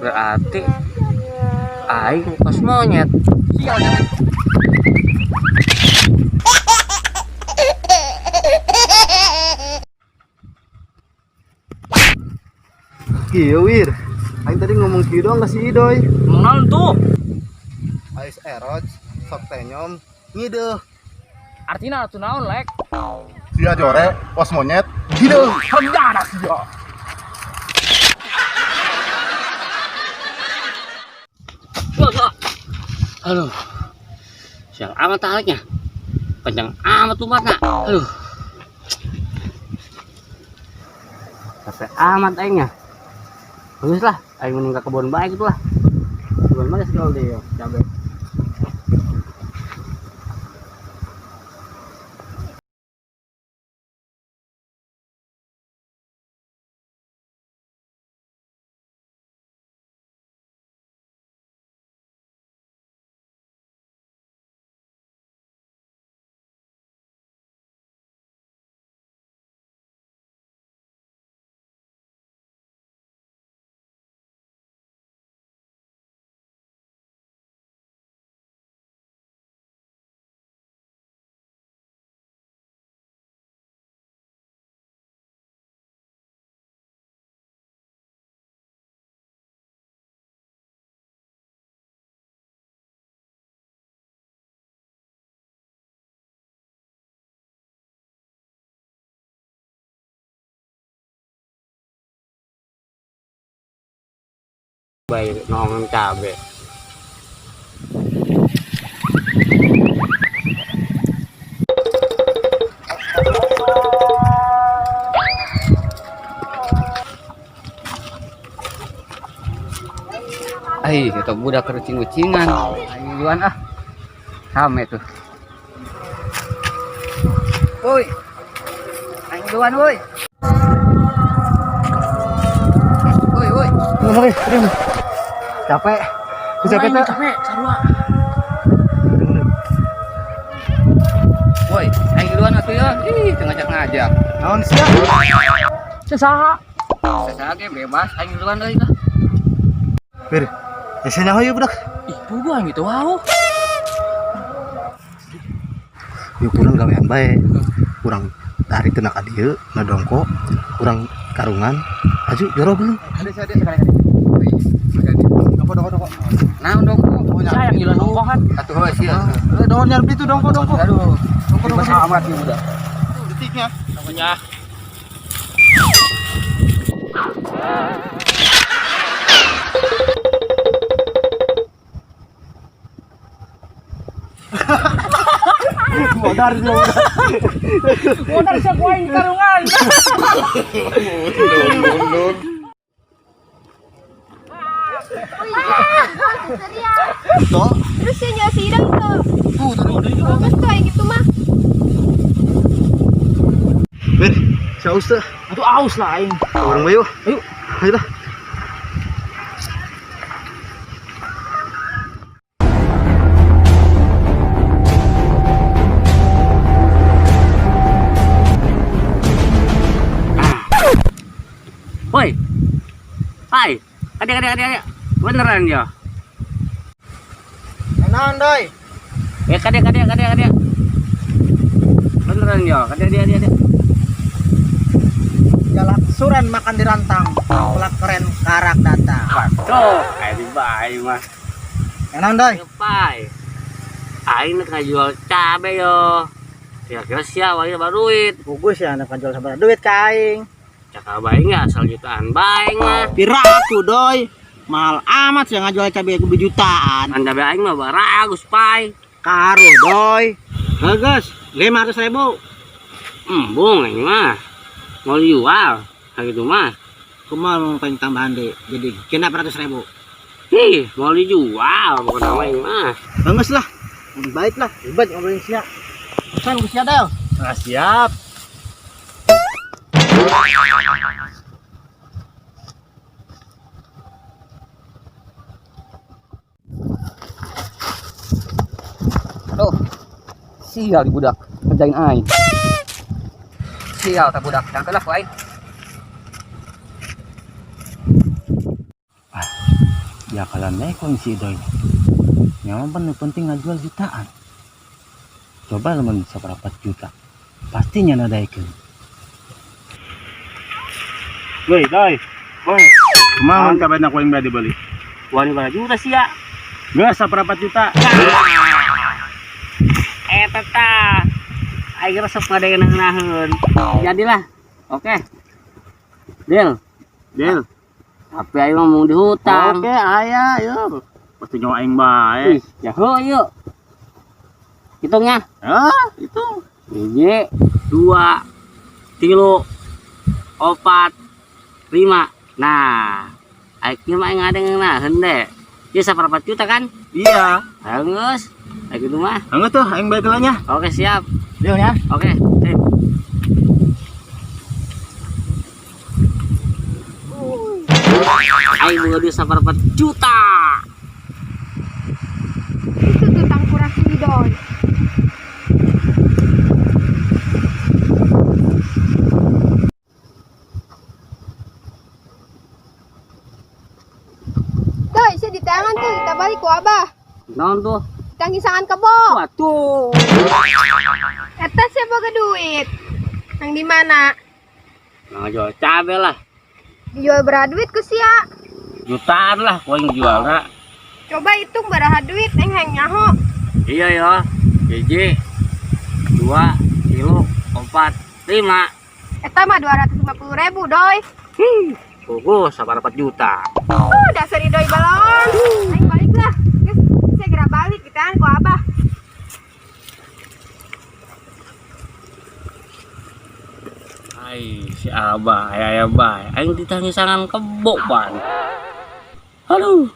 Berarti aing pas monyet. Sial jangan. Iya Wir, aing tadi ngomong kieu doang ka si Idoy. Ngomong tuh. Ais erot, sok tenyom, ngideuh. Artinya atuh naon lek? Sia jore, pos monyet, ngideuh. Hendana sia. Aduh. Sial amat tariknya. Panjang amat umatna. Aduh. Capek amat aingnya. Bagus lah, aing mending ke kebun baik itu lah. Kebun mana segala deh, cabe. Baik nongol cabe. Ai, kita budak kerucing-kucingan. Ayo duluan ah. Rame tuh. Woi. Ayo duluan woi. Woi. Oke, terima. Capek. Capek tuh. Capek, sarua. Woi, ayo duluan atuh ya. Ih, ngajak-ngajak. Naon sia? Sesaha. Sesaha ge bebas, ayo duluan deui lah. Wir, ese nyaho ieu budak. Ih, bubuan gitu wow. Yuk kurang gawean bae. Kurang dari tenak ka dieu, ngadongko, kurang karungan. Aju joro belum? Ada sekali. Dongko. Nah, dongko. Saya yang gila dongkohan. Atuh heuh sia. Dongko nyarbi tuh dongko. Aduh. Dongko amat nih udah. Detiknya. Namanya. Modar Modal siya kuain di karungan. Lun. Tuh. Terus yang nyawa sidang tuh. Bagus tuh kayak gitu mah. Wir, saus teh. Aduh aus lah aing. Orang bayu. Ayo lah. Woi. Hai. Adik. Beneran ya? Naon doy? Kadek. Beneran ya? Kadek. Jalak suren makan di rantang. Pelak keren karak datang. Waduh, kayak di bayi mah. Naon doy? Pai. Aing nak ngajual cabe yo. Kira-kira siapa ya baru duit. Gugus ya anak jual sabar duit kaing. Cakap baik nggak asal jutaan baik mah. Pira aku doy. Mahal amat sih ngajual cabai aku jutaan. Anda baik mah baragus pai. Karo doy. Bagus, 500.000. Bung ini mah mau jual, kayak gitu mah. Kumaha pengen tambahan deh. Jadi 600.000. Nih mau dijual, bukan nama ini mah. Bagus lah, baik lah. Ribet ngobrolin siap. Kan siap Del. Nah, siap. Aduh, sial di budak kerjain aing. Sial tak budak, jangan kelak aing. Jakalan kok si Idoy. Nyaman pan penting ngajual jutaan. Coba lamun bisa berapa juta. Pastinya nadaikeun. Woi, Doy. Woi. Kumaha kabar nak yang badi beli? Wani berapa juta sih ya? Geus saperempat juta. Teta. Aing resep ngadeungeun. Jadilah. Oke. Deal. Deal. Tapi aing ngomong di hutang. Oke, aya yuk. Pasti nyawa aing bae. Ya yuk. Hitungnya. Itu. 1, 2, 3, 4, 5. Nah, aing mah ngadeungeun deh. Ieu saperempat juta kan? Iya. Geus. Aing kitu mah. Angget tuh aing bae kelanya. Oke, siap. Deal ya. Oke, sip. Aing boga duit 4 juta. Itu tuh tangkurak si Idoy. Doy, saya di tangan tuh, kita balik ku Abah. Naon tuh? Tanggisangan kebo. Waduh. Eta saya boga duit. Yang di mana? Nah, jual cabe lah. Dijual berapa duit ku sia? Jutaan lah kau yang jual nak. Coba hitung berapa duit, heng nyaho. Iya ya. 1, 2, 3, 4, 5. Eta mah 250.000, Doy. Fokus 4 juta. Dasar Idoy balon. Ayo balik lah. Guys, saya gerak balik kita ku Abah. Ai si Abah, ayah Abah. Aing ditangisangan kebo pan. Aduh.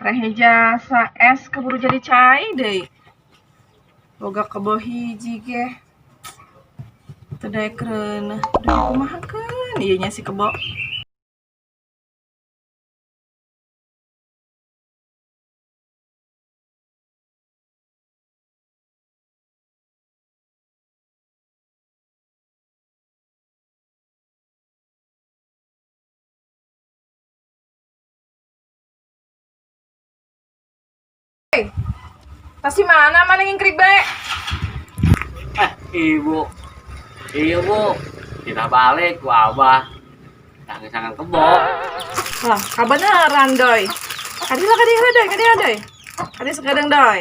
Rehe jasa es keburu jadi cai deh. Boga kebo hiji ge. Teu kereuneuh. Duh kumaha keun ieu nya si kebo. Tas mana yang ngingkrik bae? Ibu. Iya bu. Kita balik ku Abah. Tangisangan kebo. Lah, kabeneran doy. Kadilah doy. Kadi sekadang doy.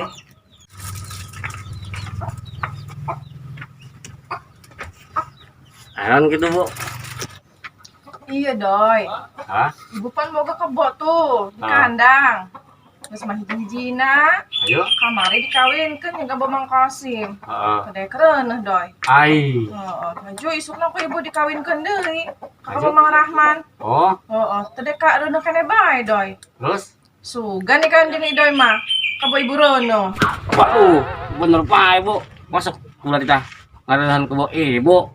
Ayon gitu bu. Iya doy. Hah? Ibu pan boga kebo tuh di Ah. kandang. Terus mah hiji-hijina Ayo. kamari dikawinkeun jeung ka Mang Qasim. Heeh. Teu kereuneuh doy. Ai. Heeh, maju isukna ku ibu dikawinkeun deui ka Mang Rahman. Oh, Heeh, teu deka reuneuh keneh bae doy. terus? Sugan dikawin jeung idoy mah. Ka boy ibu reuneuh. Waduh, bener pak ibu. Masuk kula kita. Ngadahan kebo ibu.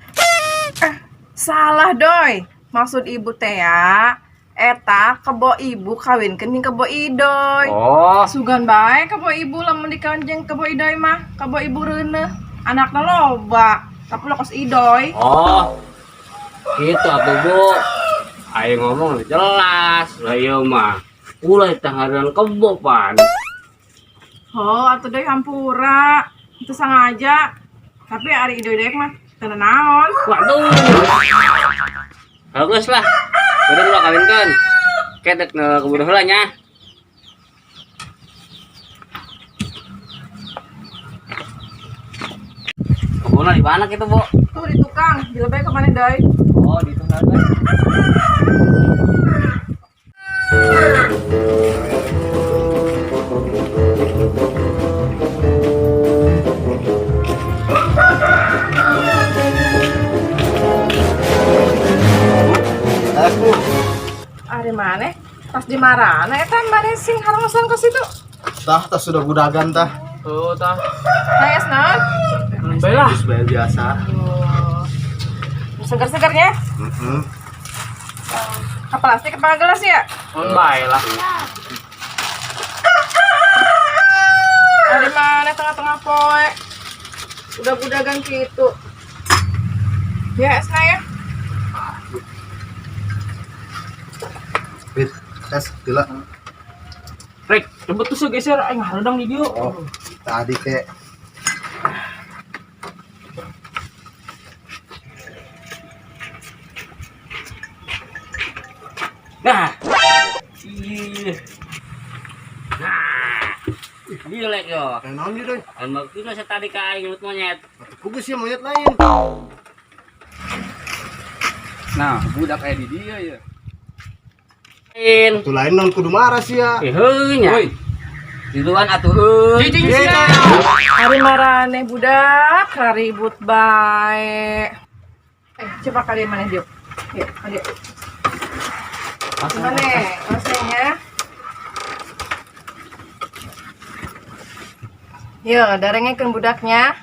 Salah doy. Maksud ibu teh ya, eta kebo ibu kawinkeun jeung kebo idoy. Oh, Sugan bae kebo ibu lamun dikawin jeung kebo idoy mah, kebo ibu reuneuh. Anakna loba, tapi lokos idoy. oh. Gitu atuh bu. Ayo ngomong jelas. Lah ieu mah. Ulah teh ngadahan kebo pan. Oh, atuh doy hampura. Itu sengaja. Tapi ari idoy dek mah teu naon. Waduh. Bagus lah. Udah kula kawinkeun. Kedek na keburu heula nya. Kebuna di mana gitu, Bu? Tuh di tukang, dilebay ke mana doy? Oh, di tengah tuh. Ari mana? Pas di marana eta mbane sing harangsan ke situ. Tah sudah gudagan tah. Tuh, tah. Nayas naon? Baiklah. Bayar biasa. Segar-segarnya. Heeh. Apa plastik apa gelas ya? Baiklah. Dari mana tengah-tengah poe? Udah budagan gitu. Ya, esna ya. Wit, tes gila. Rek, coba tuh geser aing hareudang di dieu. Oh, tadi kek Nah. Iya. Nah. Gilek yo. naon di doy. An maksudna sa tadi ka aing lut monyet. Pugus ya monyet lain. Nah, budak kayak di dia ya. Itu lain non kudu marah sih ya. Heuh nya. Diluan atuh heuh. Hari marane budak, ribut bae. Coba kalian mana dia? Yuk, adik. Mana? Masanya. Yo, darengekeun budaknya.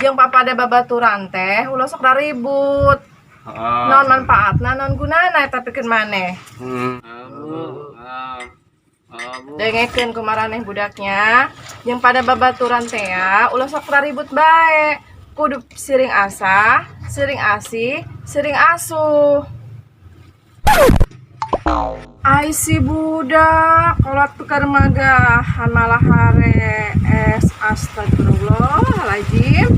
Jeung papada babaturan teh ulah sok ribut. Non manfaatna non gunana eta pikeun maneh. Dengekeun kumaraneh budaknya jeung pada babaturan teh ulah sok ribut bae. Kudu siring asa, siring asih, siring asuh. Ai si budak kolot tukar magahan malah hare es astagfirullahaladzim.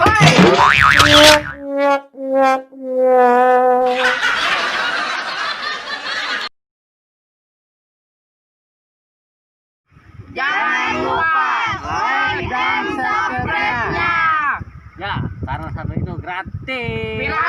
Hoi. Jangan lupa like dan subscribe-nya. Ya, karena satu itu gratis. Bila